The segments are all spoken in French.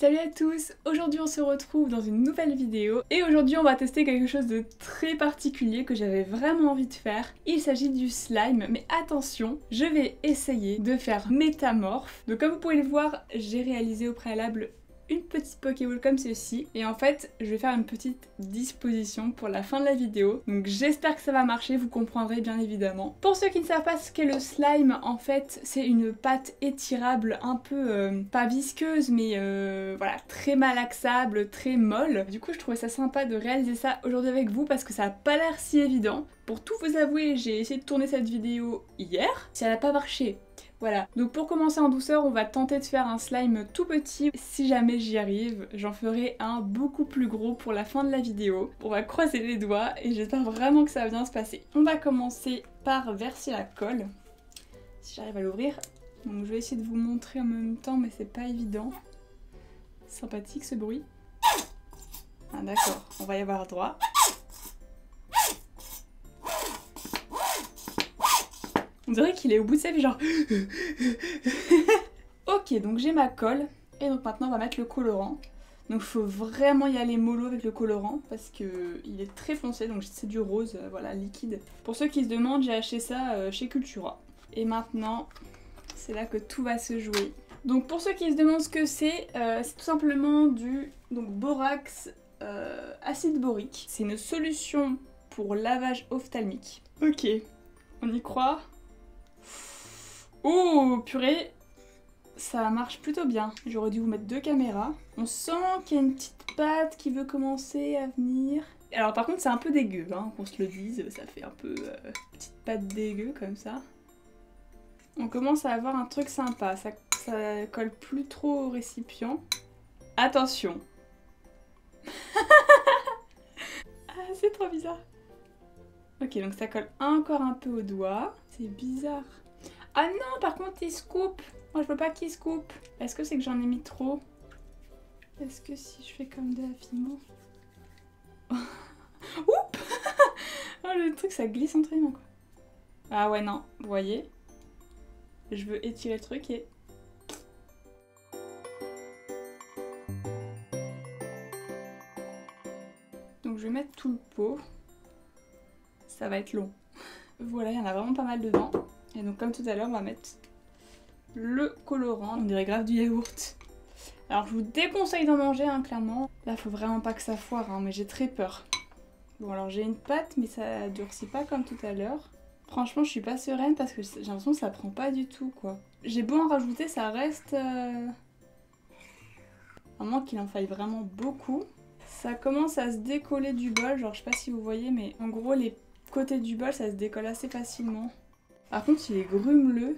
Salut à tous! Aujourd'hui on se retrouve dans une nouvelle vidéo et aujourd'hui on va tester quelque chose de très particulier que j'avais vraiment envie de faire. Il s'agit du slime, mais attention, je vais essayer de faire métamorphe. Donc comme vous pouvez le voir, j'ai réalisé au préalable une petite Pokéball comme ceci et en fait je vais faire une petite disposition pour la fin de la vidéo, donc j'espère que ça va marcher, vous comprendrez bien évidemment. Pour ceux qui ne savent pas ce qu'est le slime, en fait c'est une pâte étirable un peu pas visqueuse mais voilà, très malaxable, très molle. Du coup je trouvais ça sympa de réaliser ça aujourd'hui avec vous parce que ça a pas l'air si évident. Pour tout vous avouer, j'ai essayé de tourner cette vidéo hier, ça n'a pas marché. Voilà, donc pour commencer en douceur, on va tenter de faire un slime tout petit. Si jamais j'y arrive, j'en ferai un beaucoup plus gros pour la fin de la vidéo. On va croiser les doigts et j'espère vraiment que ça va bien se passer. On va commencer par verser la colle, si j'arrive à l'ouvrir. Donc je vais essayer de vous montrer en même temps, mais c'est pas évident. Sympathique ce bruit. Ah d'accord, on va y avoir droit. On dirait qu'il est au bout de sa vie, genre... Ok, donc j'ai ma colle. Et donc maintenant on va mettre le colorant. Donc il faut vraiment y aller mollo avec le colorant parce que il est très foncé, donc c'est du rose, voilà, liquide. Pour ceux qui se demandent, j'ai acheté ça chez Cultura. Et maintenant, c'est là que tout va se jouer. Donc pour ceux qui se demandent ce que c'est tout simplement du borax acide borique. C'est une solution pour lavage ophtalmique. Ok, on y croit. Oh purée, ça marche plutôt bien. J'aurais dû vous mettre deux caméras. On sent qu'il y a une petite pâte qui veut commencer à venir. Alors par contre c'est un peu dégueu, hein, qu'on se le dise, ça fait un peu petite pâte dégueu comme ça. On commence à avoir un truc sympa, ça colle plus trop au récipient. Attention. Ah c'est trop bizarre. Ok, donc ça colle encore un peu au doigt. C'est bizarre. Ah non, par contre, il se coupe. Moi, je veux pas qu'il se coupe. Est-ce que c'est que j'en ai mis trop? Est-ce que si je fais comme de la fimo... Oups. Oh, le truc, ça glisse entre les mains, quoi. Ah ouais, non. Vous voyez? Je veux étirer le truc et... Donc, je vais mettre tout le pot. Ça va être long. Voilà, il y en a vraiment pas mal dedans. Et donc comme tout à l'heure, on va mettre le colorant. On dirait grave du yaourt. Alors je vous déconseille d'en manger, hein, clairement. Là, faut vraiment pas que ça foire, hein, mais j'ai très peur. Bon, alors j'ai une pâte, mais ça durcit pas comme tout à l'heure. Franchement, je suis pas sereine parce que j'ai l'impression que ça prend pas du tout, quoi. J'ai beau en rajouter, ça reste... À moins qu'il en faille vraiment beaucoup. Ça commence à se décoller du bol, genre je sais pas si vous voyez, mais en gros, les côtés du bol, ça se décolle assez facilement. Par contre, il est grumeleux.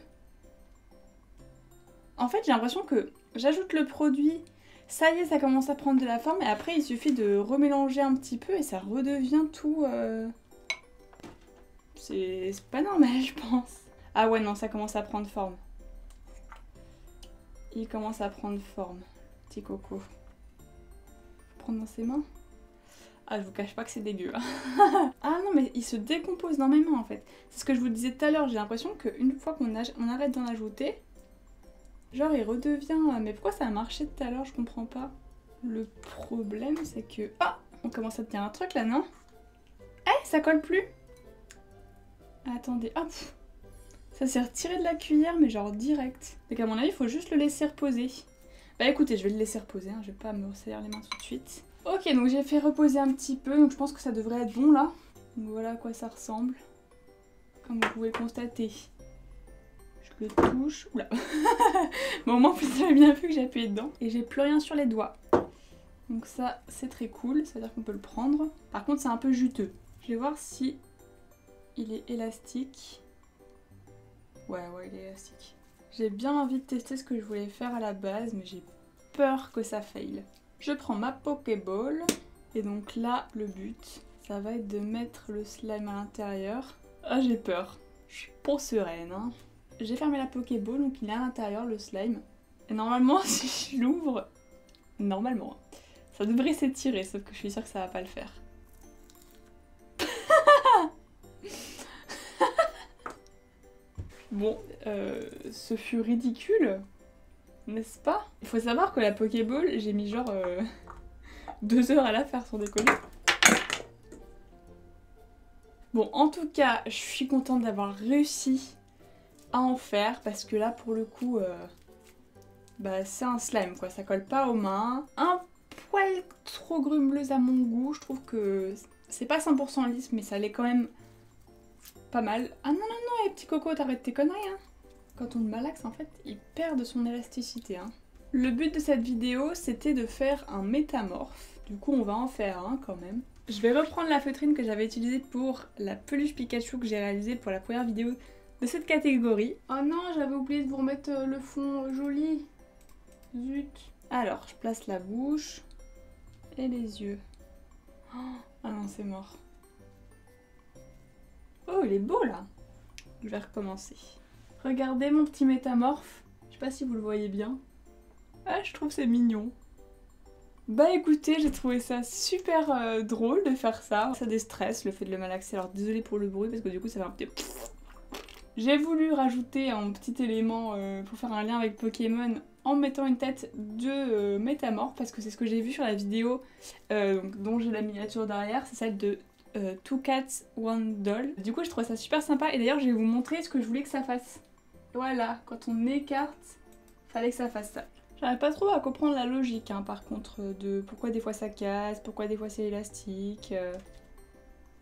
En fait, j'ai l'impression que j'ajoute le produit, ça y est, ça commence à prendre de la forme, et après, il suffit de remélanger un petit peu et ça redevient tout... C'est pas normal, je pense. Ah ouais, non, ça commence à prendre forme. Il commence à prendre forme, petit coco. Faut prendre dans ses mains. Ah, je vous cache pas que c'est dégueu. Ah non, mais il se décompose dans mes mains en fait. C'est ce que je vous disais tout à l'heure, j'ai l'impression qu'une fois qu'on arrête d'en ajouter, genre il redevient... Mais pourquoi ça a marché tout à l'heure, je comprends pas. Le problème c'est que... Ah, on commence à tenir un truc là, non? Eh, ça colle plus. Attendez, hop. Ça s'est retiré de la cuillère, mais genre direct. Donc à mon avis, il faut juste le laisser reposer. Bah écoutez, je vais le laisser reposer, hein. Je vais pas me ressaisir les mains tout de suite. Ok, donc j'ai fait reposer un petit peu, donc je pense que ça devrait être bon là. Donc voilà à quoi ça ressemble. Comme vous pouvez le constater. Je le touche. Oula. Bon, au moins vous avez bien vu que j'ai appuyé dedans. Et j'ai plus rien sur les doigts. Donc ça, c'est très cool, ça veut dire qu'on peut le prendre. Par contre, c'est un peu juteux. Je vais voir si il est élastique. Ouais, il est élastique. J'ai bien envie de tester ce que je voulais faire à la base, mais j'ai peur que ça faille. Je prends ma Pokéball, et donc là, le but, ça va être de mettre le slime à l'intérieur. Ah, j'ai peur. Je suis pas sereine, hein. J'ai fermé la Pokéball, donc il est à l'intérieur, le slime. Et normalement, si je l'ouvre, normalement, ça devrait s'étirer, sauf que je suis sûre que ça va pas le faire. Bon, ce fut ridicule. N'est-ce pas? Il faut savoir que la Pokéball, j'ai mis genre 2 heures à la faire sans déconner. Bon, en tout cas, je suis contente d'avoir réussi à en faire parce que là, pour le coup, bah, c'est un slime quoi, ça colle pas aux mains. Un poil trop grumeleuse à mon goût, je trouve que c'est pas 100% lisse, mais ça l'est quand même pas mal. Ah non, non, non, les petits cocos, t'arrêtes tes conneries, hein. Quand on le malaxe, en fait, il perd de son élasticité, hein. Le but de cette vidéo, c'était de faire un métamorphe. Du coup, on va en faire un quand même. Je vais reprendre la feutrine que j'avais utilisée pour la peluche Pikachu que j'ai réalisée pour la première vidéo de cette catégorie. Oh non, j'avais oublié de vous remettre le fond joli. Zut. Alors, je place la bouche et les yeux. Oh, ah non, c'est mort. Oh, il est beau là. Je vais recommencer. Regardez mon petit métamorphe. Je sais pas si vous le voyez bien. Ah, je trouve c'est mignon. Bah écoutez, j'ai trouvé ça super drôle de faire ça. Ça déstresse le fait de le malaxer. Alors désolé pour le bruit parce que du coup ça fait un petit... J'ai voulu rajouter un petit élément pour faire un lien avec Pokémon en mettant une tête de métamorphe parce que c'est ce que j'ai vu sur la vidéo dont j'ai la miniature derrière. C'est celle de Two Cats One Doll. Du coup je trouve ça super sympa et d'ailleurs je vais vous montrer ce que je voulais que ça fasse. Voilà, quand on écarte, fallait que ça fasse ça. J'arrive pas trop à comprendre la logique hein, par contre de pourquoi des fois ça casse, pourquoi des fois c'est élastique.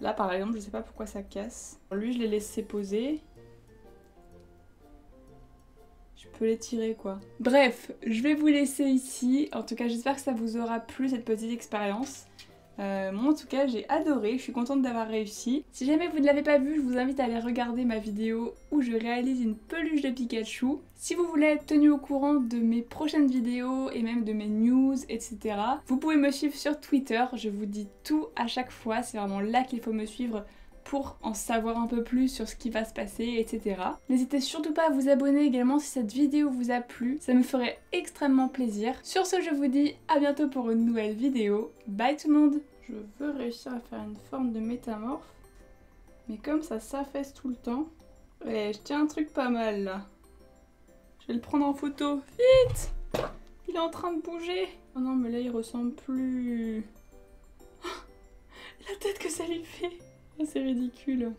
Là par exemple je sais pas pourquoi ça casse. Lui je l'ai laissé poser. Je peux l'étirer quoi. Bref, je vais vous laisser ici. En tout cas j'espère que ça vous aura plu cette petite expérience. Moi en tout cas j'ai adoré, je suis contente d'avoir réussi. Si jamais vous ne l'avez pas vu, je vous invite à aller regarder ma vidéo où je réalise une peluche de Pikachu. Si vous voulez être tenu au courant de mes prochaines vidéos et même de mes news, etc. vous pouvez me suivre sur Twitter, je vous dis tout à chaque fois, c'est vraiment là qu'il faut me suivre pour en savoir un peu plus sur ce qui va se passer, etc. N'hésitez surtout pas à vous abonner également si cette vidéo vous a plu, ça me ferait extrêmement plaisir. Sur ce, je vous dis à bientôt pour une nouvelle vidéo. Bye tout le monde! Je veux réussir à faire une forme de métamorphe, mais comme ça s'affaisse tout le temps... Ouais, je tiens un truc pas mal là. Je vais le prendre en photo. Vite! Il est en train de bouger! Oh non, mais là il ressemble plus... La tête que ça lui fait! C'est ridicule.